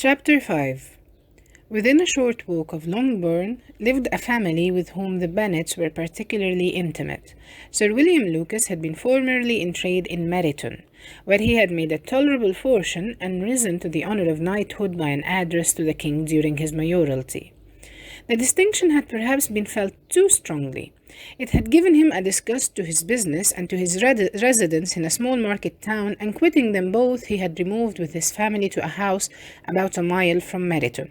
Chapter 5. Within a short walk of Longbourn lived a family with whom the Bennets were particularly intimate. Sir William Lucas had been formerly in trade in Meryton, where he had made a tolerable fortune and risen to the honour of knighthood by an address to the king during his mayoralty. The distinction had perhaps been felt too strongly. It had given him a disgust to his business and to his residence in a small market town, and quitting them both, he had removed with his family to a house about a mile from Meryton.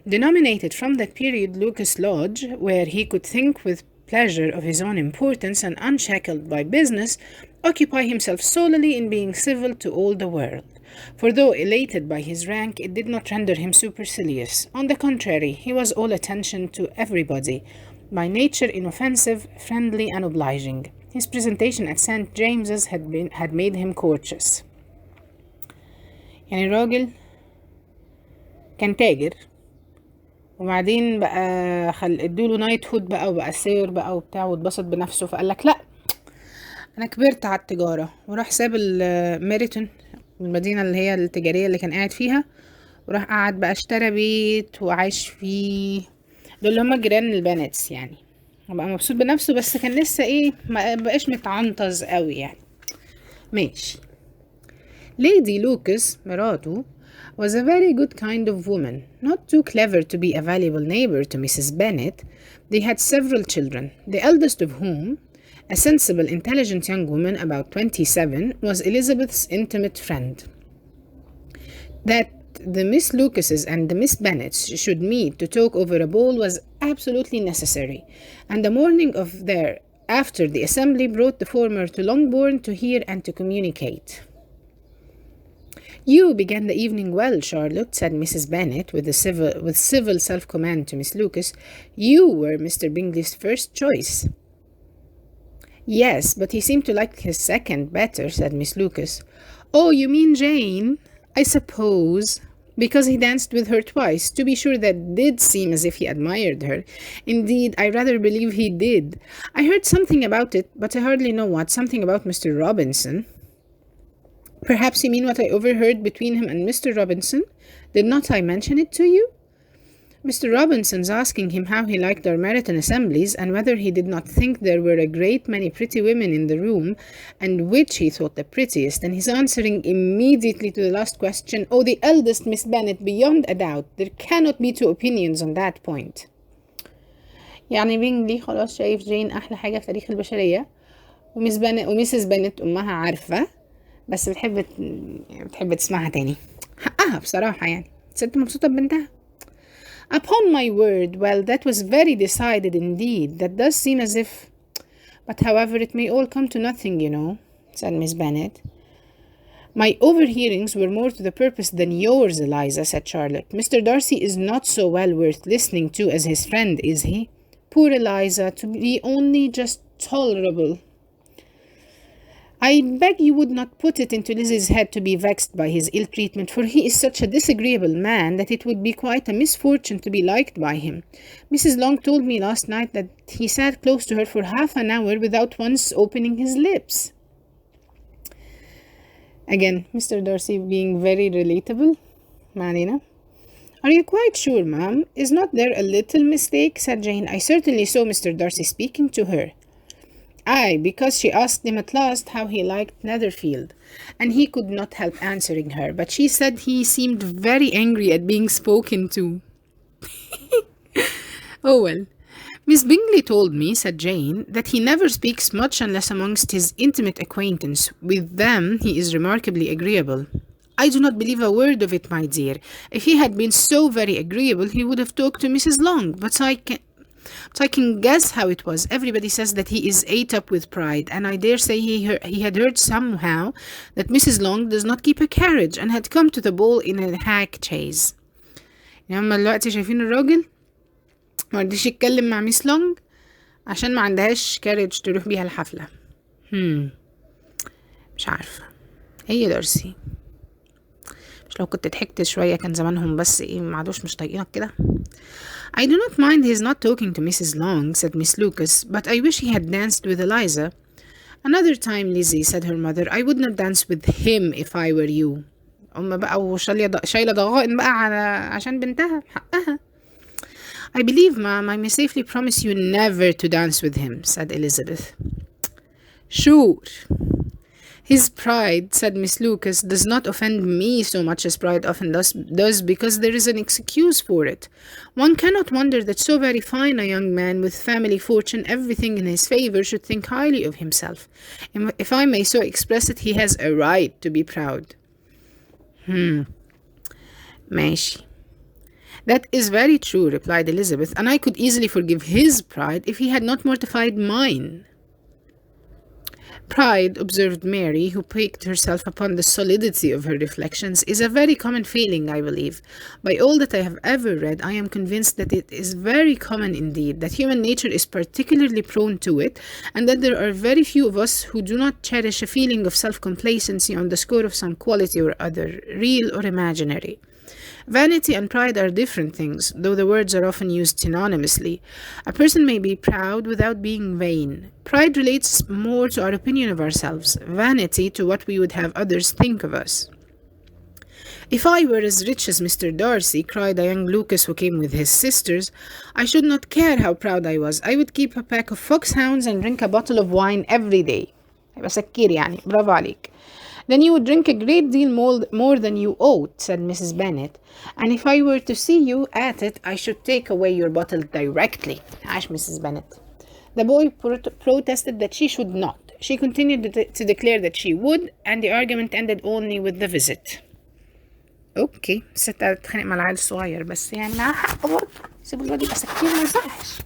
Denominated from that period Lucas Lodge, where he could think with pleasure of his own importance and unshackled by business, occupy himself solely in being civil to all the world. For though elated by his rank, it did not render him supercilious. On the contrary, he was all attention to everybody, by nature inoffensive, friendly, and obliging. His presentation at St. James's had made him courteous. يعني الراجل كان تاجر وبعدين بقى ادوله نايت هود بقى وبقى سير بقى وبتاع واتبسط بنفسه فقال لك لا انا كبرت على التجاره وراح ساب ميريتون المدينه اللي هي التجاريه اللي كان قاعد فيها وراح قعد بقى اشترى بيت وعايش فيه. دول اللي هما جيران البناتس يعني وبقى مبسوط بنفسه بس كان لسه ايه ما بقاش متعنطز قوي يعني. ماشي. ليدي لوكاس مراته was a very good kind of woman, not too clever to be a valuable neighbor to Mrs. Bennet. They had several children, the eldest of whom, a sensible, intelligent young woman about 27, was Elizabeth's intimate friend. That the Miss Lucases and the Miss Bennets should meet to talk over a bowl was absolutely necessary, and the morning of their after the assembly brought the former to Longbourn to hear and to communicate. You began the evening well, Charlotte, said Mrs. Bennet with civil self-command to Miss Lucas. You were Mr. Bingley's first choice. Yes, but he seemed to like his second better, said Miss Lucas. Oh, you mean Jane? I suppose. Because he danced with her twice. To be sure, that did seem as if he admired her. Indeed, I rather believe he did. I heard something about it, but I hardly know what. Something about Mr. Robinson. Perhaps you mean what I overheard between him and Mr. Robinson? Did not I mention it to you? Mr. Robinson's asking him how he liked our Meryton assemblies, and whether he did not think there were a great many pretty women in the room, and which he thought the prettiest, and his answering immediately to the last question, oh, the eldest Miss Bennet, beyond a doubt. There cannot be two opinions on that point. يعني بينجلي خلاص شايف جين أحلى حاجة في تاريخ البشرية وميسيس بنت أمها عارفة بس بتحب تسمعها تاني. حقها بصراحة يعني ست مبسوطة ببنتها. Upon my word, well, that was very decided indeed. That does seem as if... But however, it may all come to nothing, you know, said Miss Bennet. My overhearings were more to the purpose than yours, Eliza, said Charlotte. Mr. Darcy is not so well worth listening to as his friend, is he? Poor Eliza, to be only just tolerable. I beg you would not put it into Lizzie's head to be vexed by his ill treatment, for he is such a disagreeable man that it would be quite a misfortune to be liked by him. Mrs. Long told me last night that he sat close to her for half an hour without once opening his lips. Again, Mr. Darcy being very relatable. Marina. Are you quite sure, ma'am? Is not there a little mistake? Said Jane. I certainly saw Mr. Darcy speaking to her. Aye, because she asked him at last how he liked Netherfield, and he could not help answering her, but she said he seemed very angry at being spoken to. Oh well. Miss Bingley told me, said Jane, that he never speaks much unless amongst his intimate acquaintance. With them he is remarkably agreeable. I do not believe a word of it, my dear. If he had been so very agreeable, he would have talked to Mrs. Long, but I can guess how it was. Everybody says that he is ate up with pride, and I dare say he had heard somehow that Mrs. Long does not keep a carriage, and had come to the ball in a hack chaise. يعني هما دلوقتي شايفين الراجل مرضيش يتكلم مع ميس لونج عشان ما عندهاش كاريج تروح بيها الحفلة. مش عارفة. هي دارسي. مش لو كنت ضحكت شوية كان زمانهم بس ايه معدوش مش طايقينك كده. I do not mind his not talking to Mrs. Long, said Miss Lucas, but I wish he had danced with Eliza. Another time, Lizzie, said her mother, I would not dance with him if I were you. أم بقى شايلة ضغائن بقى عشان بنتها حقها. I believe, ma'am, I may safely promise you never to dance with him, said Elizabeth. Sure. His pride, said Miss Lucas, does not offend me so much as pride often does because there is an excuse for it. One cannot wonder that so very fine a young man with family fortune, everything in his favor, should think highly of himself. If I may so express it, he has a right to be proud. ماشي. That is very true, replied Elizabeth, and I could easily forgive his pride if he had not mortified mine. Pride, observed Mary, who piqued herself upon the solidity of her reflections, is a very common feeling, I believe. By all that I have ever read, I am convinced that it is very common indeed, that human nature is particularly prone to it, and that there are very few of us who do not cherish a feeling of self-complacency on the score of some quality or other, real or imaginary. Vanity and pride are different things, though the words are often used synonymously. A person may be proud without being vain. Pride relates more to our opinion of ourselves, vanity to what we would have others think of us. If I were as rich as Mr. Darcy, cried a young Lucas who came with his sisters, I should not care how proud I was. I would keep a pack of foxhounds and drink a bottle of wine every day. هيبقى سكير يعني. برافو عليك. Then you would drink a great deal more than you ought, said Mrs. Bennet. And if I were to see you at it, I should take away your bottle directly. Ash Mrs. Bennet. The boy protested that she should not. She continued to declare that she would, and the argument ended only with the visit. Okay, الست قاعدة تتخانق مع العيل الصغير بس يعني معاها حق برضه. سيبوا الواد يبقى سكين ما يصحش.